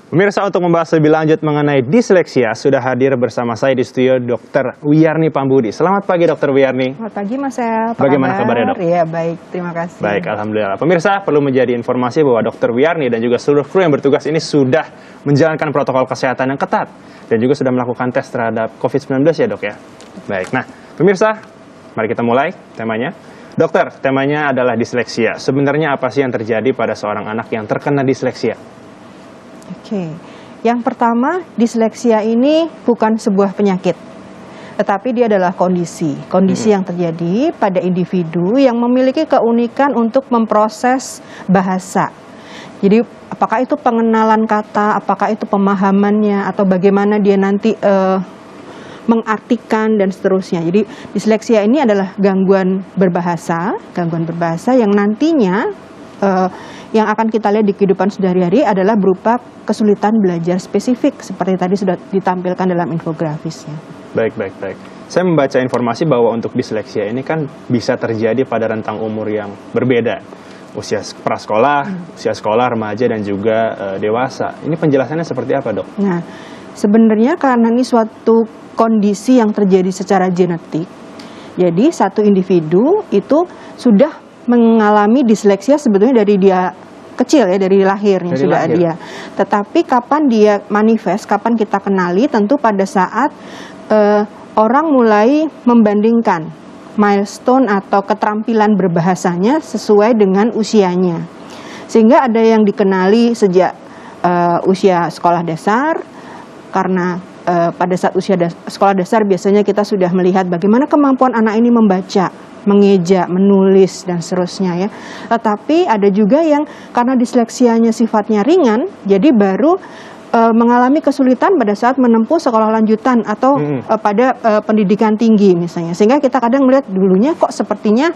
Pemirsa, untuk membahas lebih lanjut mengenai disleksia, sudah hadir bersama saya di studio Dr. Wiyarni Pambudi. Selamat pagi Dr. Wiyarni. Selamat pagi Mas El. Bagaimana kabarnya, Dok? Iya, baik. Terima kasih. Baik, Alhamdulillah. Pemirsa, perlu menjadi informasi bahwa Dr. Wiyarni dan juga seluruh kru yang bertugas ini sudah menjalankan protokol kesehatan yang ketat dan juga sudah melakukan tes terhadap COVID-19 ya, Dok ya? Baik, nah pemirsa, mari kita mulai temanya. Dokter, temanya adalah disleksia. Sebenarnya apa sih yang terjadi pada seorang anak yang terkena disleksia? Oke, yang pertama, disleksia ini bukan sebuah penyakit, tetapi dia adalah kondisi yang terjadi pada individu yang memiliki keunikan untuk memproses bahasa. Jadi apakah itu pengenalan kata, apakah itu pemahamannya, atau bagaimana dia nanti mengartikan dan seterusnya. Jadi disleksia ini adalah gangguan berbahasa yang nantinya yang akan kita lihat di kehidupan sehari-hari adalah berupa kesulitan belajar spesifik seperti tadi sudah ditampilkan dalam infografisnya. Baik. Saya membaca informasi bahwa untuk disleksia ini kan bisa terjadi pada rentang umur yang berbeda. Usia prasekolah, usia sekolah, remaja, dan juga dewasa. Ini penjelasannya seperti apa, Dok? Nah, sebenarnya karena ini suatu kondisi yang terjadi secara genetik. Jadi satu individu itu sudah mengalami disleksia sebetulnya dari dia kecil ya, dari lahirnya dari sudah lahir. Dia. Tetapi kapan dia manifest, kapan kita kenali, tentu pada saat orang mulai membandingkan milestone atau keterampilan berbahasanya sesuai dengan usianya. Sehingga ada yang dikenali sejak usia sekolah dasar, karena pada saat usia sekolah dasar biasanya kita sudah melihat bagaimana kemampuan anak ini membaca, mengeja, menulis, dan seterusnya ya. Tetapi ada juga yang karena disleksianya sifatnya ringan, jadi baru mengalami kesulitan pada saat menempuh sekolah lanjutan atau pada pendidikan tinggi misalnya. Sehingga kita kadang melihat dulunya kok sepertinya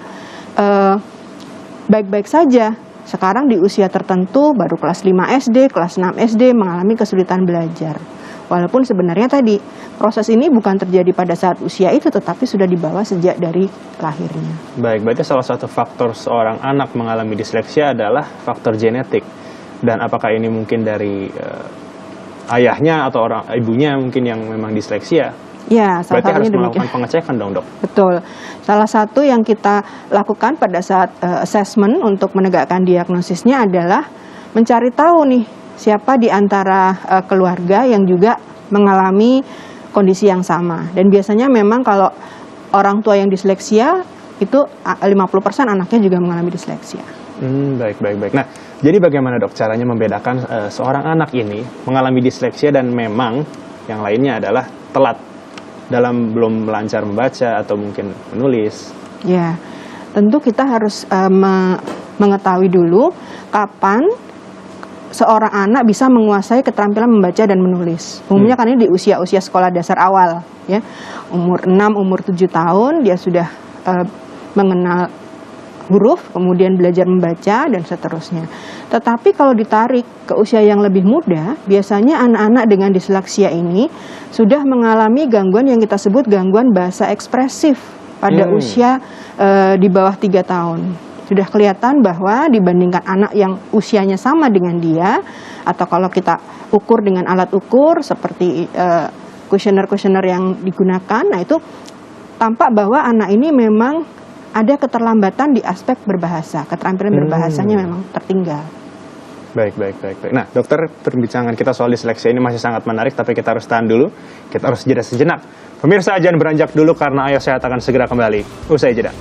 baik-baik saja. Sekarang di usia tertentu baru kelas 5 SD, kelas 6 SD mengalami kesulitan belajar. Walaupun sebenarnya tadi proses ini bukan terjadi pada saat usia itu, tetapi sudah dibawa sejak dari lahirnya. Baik, berarti salah satu faktor seorang anak mengalami disleksia adalah faktor genetik. Dan apakah ini mungkin dari ayahnya atau ibunya mungkin yang memang disleksia? Ya, salah berarti harus melakukan demikian. pengecekan dong, Dok? Betul. Salah satu yang kita lakukan pada saat assessment untuk menegakkan diagnosisnya adalah mencari tahu nih siapa di antara keluarga yang juga mengalami kondisi yang sama. Dan biasanya memang kalau orang tua yang disleksia itu 50% anaknya juga mengalami disleksia. Baik. Nah, jadi bagaimana, Dok, caranya membedakan seorang anak ini mengalami disleksia dan memang yang lainnya adalah telat dalam belum lancar membaca atau mungkin menulis? Ya, tentu kita harus mengetahui dulu kapan seorang anak bisa menguasai keterampilan membaca dan menulis. Umumnya kan ini di usia-usia sekolah dasar awal, ya. Umur 6, umur 7 tahun dia sudah mengenal huruf, kemudian belajar membaca dan seterusnya. Tetapi kalau ditarik ke usia yang lebih muda, biasanya anak-anak dengan disleksia ini sudah mengalami gangguan yang kita sebut gangguan bahasa ekspresif pada usia di bawah 3 tahun. Sudah kelihatan bahwa dibandingkan anak yang usianya sama dengan dia, atau kalau kita ukur dengan alat ukur seperti kuesioner yang digunakan, nah itu tampak bahwa anak ini memang ada keterlambatan di aspek berbahasa, keterampilan berbahasanya memang tertinggal. Baik. Nah, dokter, perbincangan kita soal disleksia ini masih sangat menarik, tapi kita harus tahan dulu, kita harus jeda sejenak. Pemirsa, jangan beranjak dulu karena Ayo Sehat akan segera kembali. Usai jeda.